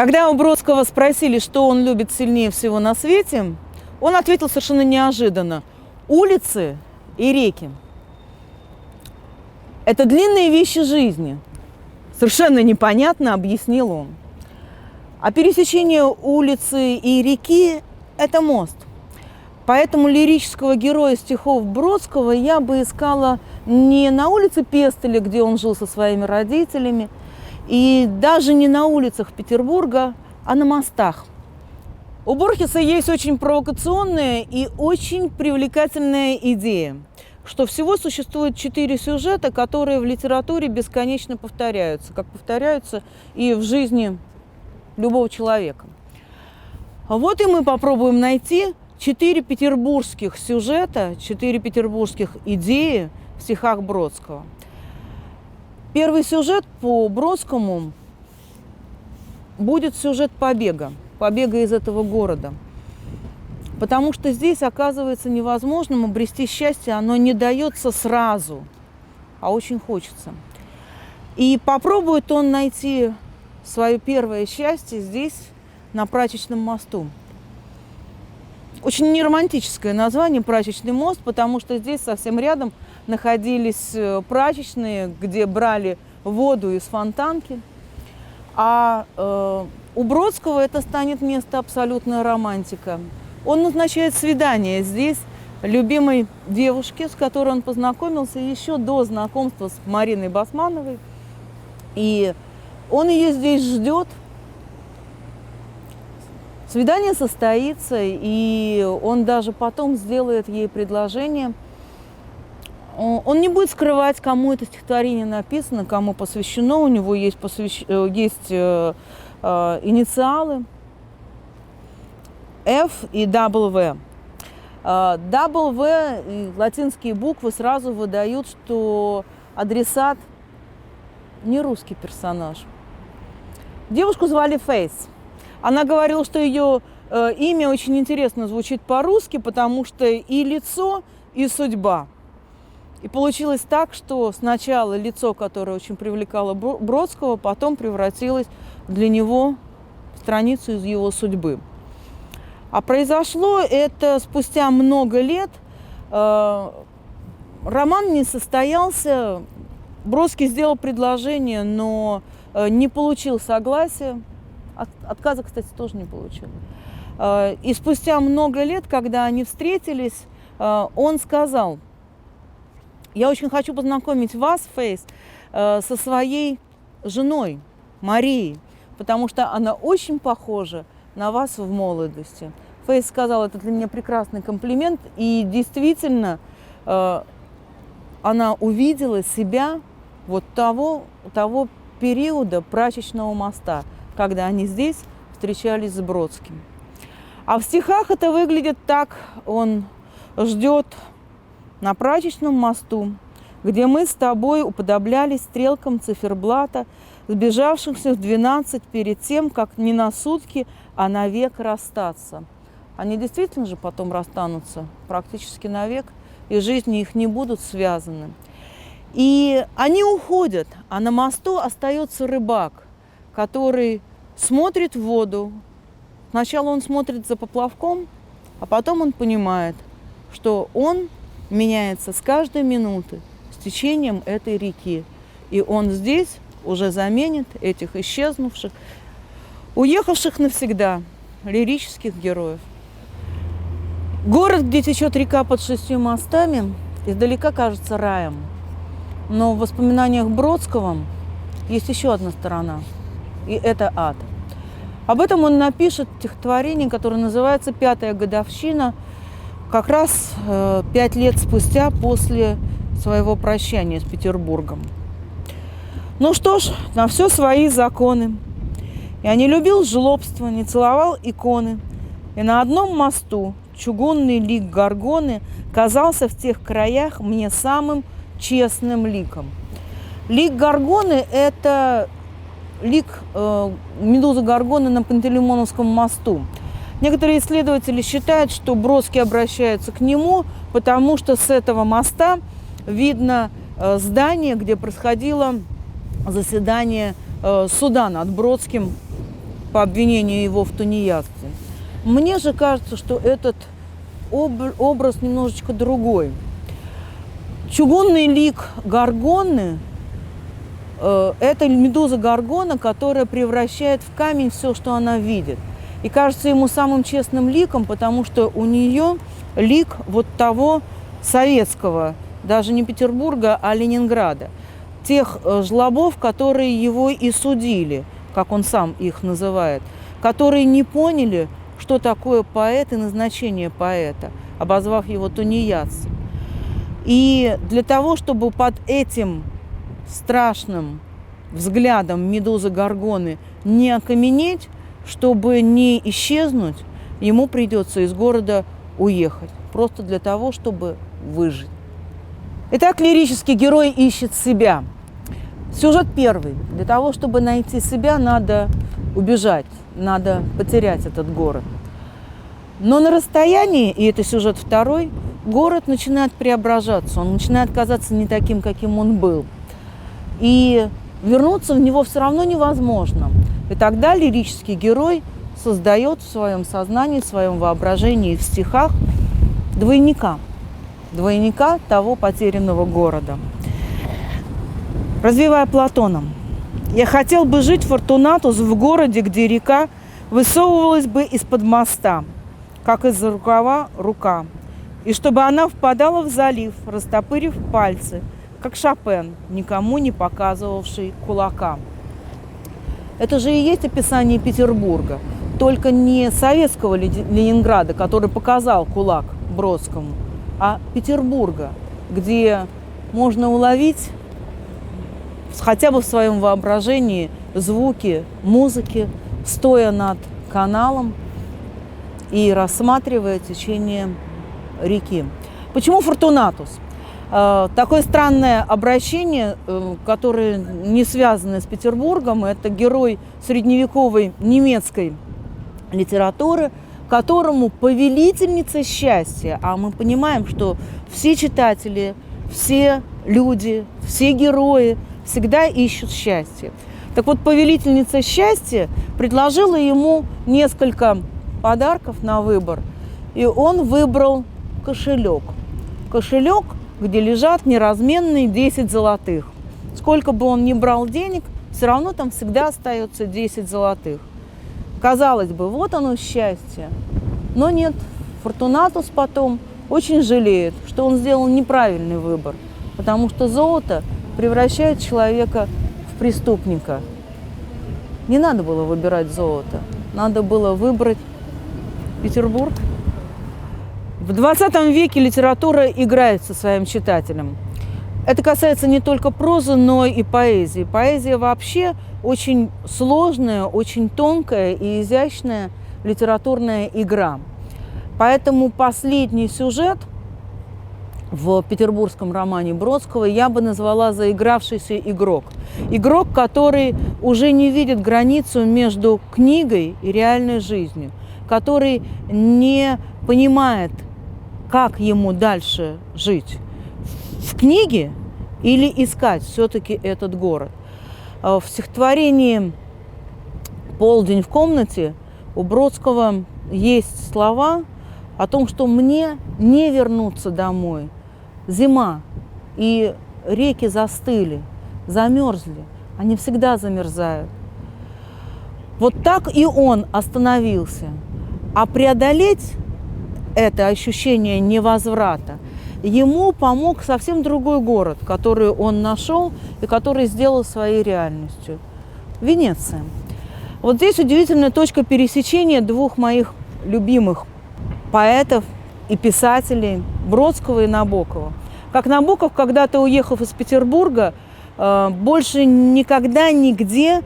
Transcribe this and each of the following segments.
Когда у Бродского спросили, что он любит сильнее всего на свете, он ответил совершенно неожиданно: улицы и реки. Это длинные вещи жизни. Совершенно непонятно, объяснил он. А пересечение улицы и реки – это мост. Поэтому лирического героя стихов Бродского я бы искала не на улице Пестеля, где он жил со своими родителями, и даже не на улицах Петербурга, а на мостах. У Борхеса есть очень провокационная и очень привлекательная идея, что всего существует 4 сюжета, которые в литературе бесконечно повторяются, как повторяются и в жизни любого человека. Вот и мы попробуем найти 4 петербургских сюжета, 4 петербургских идеи в стихах Бродского. Первый сюжет по Бродскому будет сюжет побега из этого города. Потому что здесь, оказывается, невозможным обрести счастье, оно не дается сразу, а очень хочется. И попробует он найти свое первое счастье здесь, на Прачечном мосту. Очень неромантическое название «Прачечный мост», потому что здесь совсем рядом находились прачечные, где брали воду из фонтанки. А у Бродского это станет место абсолютная романтика. Он назначает свидание здесь любимой девушке, с которой он познакомился еще до знакомства с Мариной Басмановой. И он ее здесь ждет. Свидание состоится, и он даже потом сделает ей предложение. Он не будет скрывать, кому это стихотворение написано, кому посвящено. У него есть инициалы F и W. W и латинские буквы сразу выдают, что адресат не русский персонаж. Девушку звали Фейс. Она говорила, что ее имя очень интересно звучит по-русски, потому что и лицо, и судьба. И получилось так, что сначала лицо, которое очень привлекало Бродского, потом превратилось для него в страницу из его судьбы. А произошло это спустя много лет. Роман не состоялся. Бродский сделал предложение, но не получил согласия. Отказа, кстати, тоже не получил. И спустя много лет, когда они встретились, он сказал: я очень хочу познакомить вас, Фейс, со своей женой Марией, потому что она очень похожа на вас в молодости. Фейс сказал: это для меня прекрасный комплимент. И действительно, она увидела себя вот того периода Прачечного моста, когда они здесь встречались с Бродским. А в стихах это выглядит так. Он ждет на Прачечном мосту, где мы с тобой уподоблялись стрелкам циферблата, сбежавшихся в 12 перед тем, как не на сутки, а навек расстаться. Они действительно же потом расстанутся практически навек, и жизни их не будут связаны. И они уходят, а на мосту остается рыбак, который смотрит в воду. Сначала он смотрит за поплавком, а потом он понимает, что он меняется с каждой минуты, с течением этой реки. И он здесь уже заменит этих исчезнувших, уехавших навсегда лирических героев. Город, где течет река под 6 мостами, издалека кажется раем. Но в воспоминаниях Бродского есть еще одна сторона, и это ад. Об этом он напишет стихотворение, которое называется «Пятая годовщина», как раз 5 лет спустя после своего прощания с Петербургом. Ну что ж, на все свои законы. Я не любил жлобства, не целовал иконы. И на одном мосту чугунный лик Горгоны казался в тех краях мне самым честным ликом. Лик Горгоны – это лик медузы Горгоны на Пантелеймоновском мосту. Некоторые исследователи считают, что Бродский обращается к нему, потому что с этого моста видно здание, где происходило заседание суда над Бродским по обвинению его в тунеядстве. Мне же кажется, что этот образ немножечко другой. Чугунный лик Горгоны – это медуза Горгона, которая превращает в камень все, что она видит. И кажется ему самым честным ликом, потому что у нее лик вот того советского, даже не Петербурга, а Ленинграда. Тех жлобов, которые его и судили, как он сам их называет, которые не поняли, что такое поэт и назначение поэта, обозвав его тунеядцем. И для того, чтобы под этим страшным взглядом медузы Горгоны не окаменеть, чтобы не исчезнуть, ему придется из города уехать. Просто для того, чтобы выжить. Итак, лирический герой ищет себя. Сюжет первый. Для того, чтобы найти себя, надо убежать, надо потерять этот город. Но на расстоянии, и это сюжет второй, город начинает преображаться, он начинает казаться не таким, каким он был. И вернуться в него все равно невозможно. И тогда лирический герой создает в своем сознании, в своем воображении, в стихах двойника того потерянного города. Развивая Платоном. Я хотел бы жить, Фортунатус, в городе, где река высовывалась бы из-под моста, как из-за рукава рука, и чтобы она впадала в залив, растопырив пальцы, как Шопен, никому не показывавший кулака. Это же и есть описание Петербурга, только не советского Ленинграда, который показал кулак Бродскому, а Петербурга, где можно уловить хотя бы в своем воображении звуки музыки, стоя над каналом и рассматривая течение реки. Почему Фортунатус? Такое странное обращение, которое не связано с Петербургом, это герой средневековой немецкой литературы, которому повелительница счастья, а мы понимаем, что все читатели, все люди, все герои всегда ищут счастье. Так вот, повелительница счастья предложила ему несколько подарков на выбор, и он выбрал кошелек. Кошелек, где лежат неразменные 10 золотых. Сколько бы он ни брал денег, все равно там всегда остается 10 золотых. Казалось бы, вот оно счастье. Но нет, Фортунатус потом очень жалеет, что он сделал неправильный выбор, потому что золото превращает человека в преступника. Не надо было выбирать золото, надо было выбрать Петербург. В 20 веке литература играет со своим читателем. Это касается не только прозы, но и поэзии. Поэзия вообще очень сложная, очень тонкая и изящная литературная игра. Поэтому последний сюжет в петербургском романе Бродского я бы назвала «Заигравшийся игрок». Игрок, который уже не видит границу между книгой и реальной жизнью, который не понимает, как ему дальше жить. В книге или искать все-таки этот город. В стихотворении «Полдень в комнате» у Бродского есть слова о том, что мне не вернуться домой. Зима, и реки застыли, замерзли, они всегда замерзают. Вот так и он остановился. А преодолеть это ощущение невозврата ему помог совсем другой город, который он нашел и который сделал своей реальностью – Венеция. Вот здесь удивительная точка пересечения двух моих любимых поэтов и писателей Бродского и Набокова. Как Набоков, когда-то уехав из Петербурга, больше никогда нигде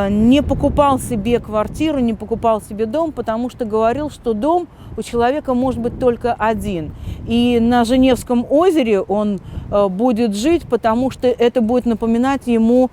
не покупал себе квартиру, не покупал себе дом, потому что говорил, что дом у человека может быть только один. И на Женевском озере он будет жить, потому что это будет напоминать ему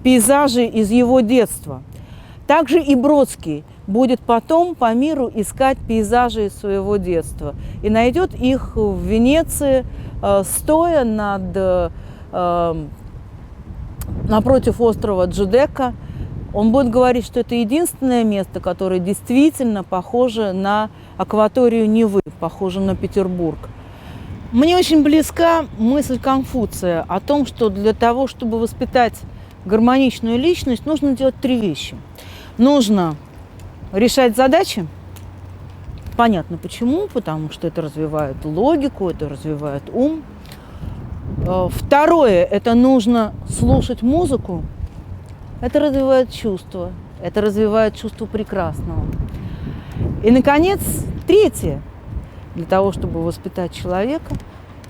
пейзажи из его детства. Также и Бродский будет потом по миру искать пейзажи из своего детства и найдет их в Венеции, стоя напротив острова Джудека, он будет говорить, что это единственное место, которое действительно похоже на акваторию Невы, похоже на Петербург. Мне очень близка мысль Конфуция о том, что для того, чтобы воспитать гармоничную личность, нужно делать 3 вещи. Нужно решать задачи. Понятно почему, потому что это развивает логику, это развивает ум. Второе, это нужно слушать музыку. Это развивает чувство, это развивает чувство прекрасного. И, наконец, третье. Для того, чтобы воспитать человека,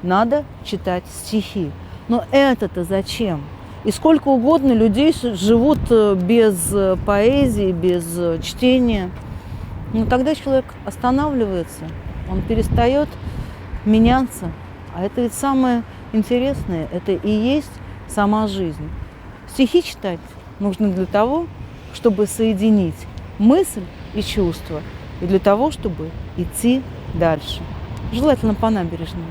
надо читать стихи. Но это-то зачем? И сколько угодно людей живут без поэзии, без чтения. Но тогда человек останавливается, он перестает меняться. А это ведь самое интересное, это и есть сама жизнь. Стихи читать нужно для того, чтобы соединить мысль и чувство, и для того, чтобы идти дальше. Желательно по набережной.